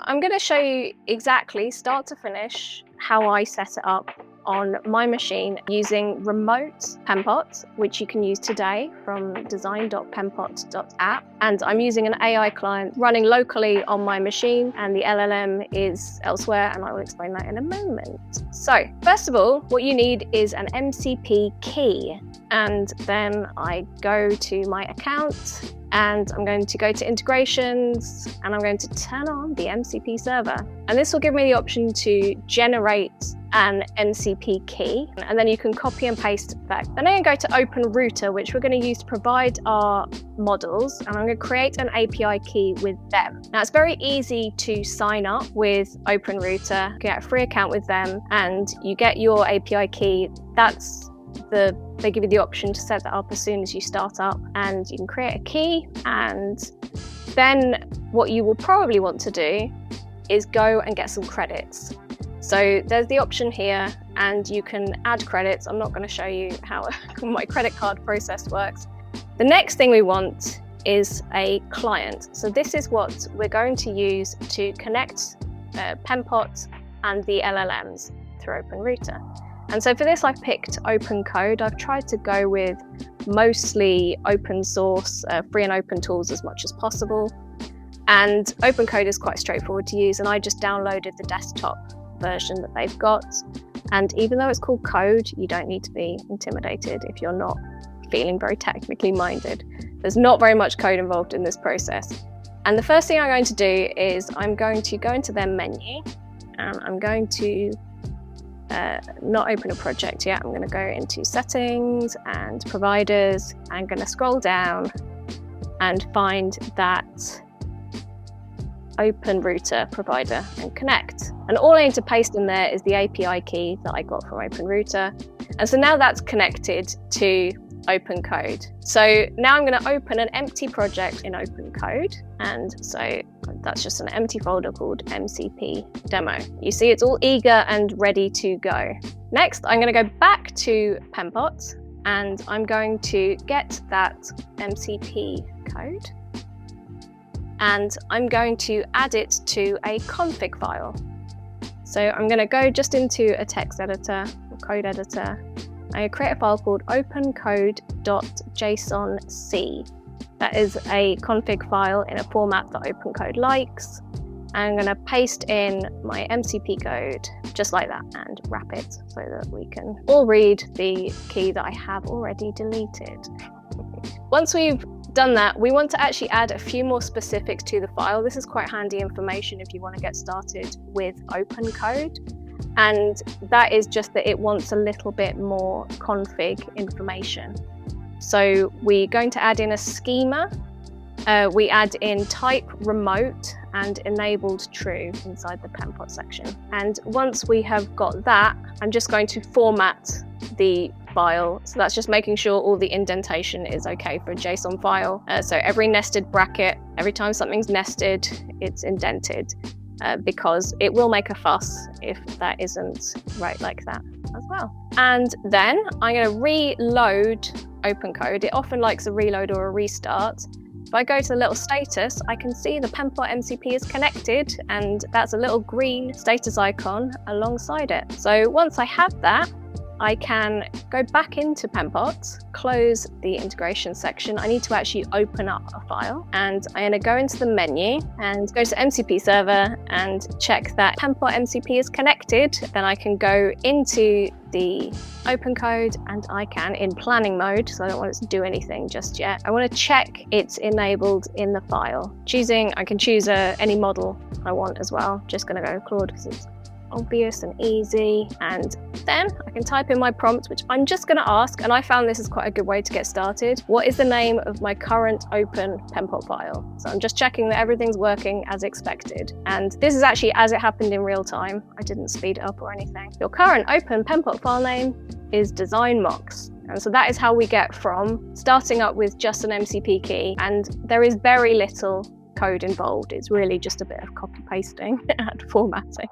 I'm going to show you exactly, start to finish, how I set it up on my machine using remote Penpot, which you can use today from design.penpot.app. And I'm using an AI client running locally on my machine, and the LLM is elsewhere, and I will explain that in a moment. So first of all, what you need is an MCP key. And then I go to my account, and I'm going to go to integrations, and I'm going to turn on the MCP server. And this will give me the option to generate an MCP key, and then you can copy and paste that. Then I'm going to go to OpenRouter, which we're going to use to provide our models, and I'm going to create an API key with them. Now it's very easy to sign up with OpenRouter, you get a free account with them, and you get your API key. They give you the option to set that up as soon as you start up, and you can create a key. And then what you will probably want to do is go and get some credits. So there's the option here, and you can add credits. I'm not going to show you how my credit card process works. The next thing we want is a client. So this is what we're going to use to connect Penpot and the LLMs through OpenRouter. And so for this, I've picked OpenCode. I've tried to go with mostly open source, free and open tools as much as possible. And OpenCode is quite straightforward to use, and I just downloaded the desktop version that they've got. And even though it's called code, you don't need to be intimidated if you're not feeling very technically minded. There's not very much code involved in this process. And the first thing I'm going to do is I'm going to go into their menu, and I'm going to not open a project yet. I'm going to go into settings and providers. I'm going to scroll down and find that OpenRouter provider and connect. And all I need to paste in there is the API key that I got from OpenRouter. And so now that's connected to OpenCode. So now I'm going to open an empty project in OpenCode. And so that's just an empty folder called MCP demo. You see it's all eager and ready to go. Next, I'm going to go back to Penpot, and I'm going to get that MCP code. And I'm going to add it to a config file. So I'm going to go just into a text editor or code editor. I'm going to create a file called opencode.jsonc. That is a config file in a format that OpenCode likes. I'm going to paste in my MCP code just like that and wrap it so that we can all read the key that I have already deleted. Once we've done that, we want to actually add a few more specifics to the file. This is quite handy information if you want to get started with OpenCode. And that is just that it wants a little bit more config information. So we're going to add in a schema. We add in type remote and enabled true inside the Penpot section. And once we have got that, I'm just going to format the file. So that's just making sure all the indentation is okay for a JSON file. So every nested bracket, every time something's nested, it's indented because it will make a fuss if that isn't right like that as well. And then I'm going to reload OpenCode. It often likes a reload or a restart. If I go to the little status, I can see the Penpot MCP is connected, and that's a little green status icon alongside it. So once I have that, I can go back into Penpot, close the integration section. I need to actually open up a file, and I'm going to go into the menu and go to MCP server and check that Penpot MCP is connected. Then I can go into the OpenCode, and I can, in planning mode, so I don't want it to do anything just yet, I want to check it's enabled in the file. I can choose any model I want as well. Just going to go Claude because it's obvious and easy, and then I can type in my prompt, which I'm just going to ask, and I found this is quite a good way to get started. What is the name of my current open Penpot file? So I'm just checking that everything's working as expected, and this is actually as it happened in real time. I didn't speed it up or anything. Your current open Penpot file name is DesignMox. And so that is how we get from starting up with just an MCP key, and there is very little code involved. It's really just a bit of copy pasting and formatting.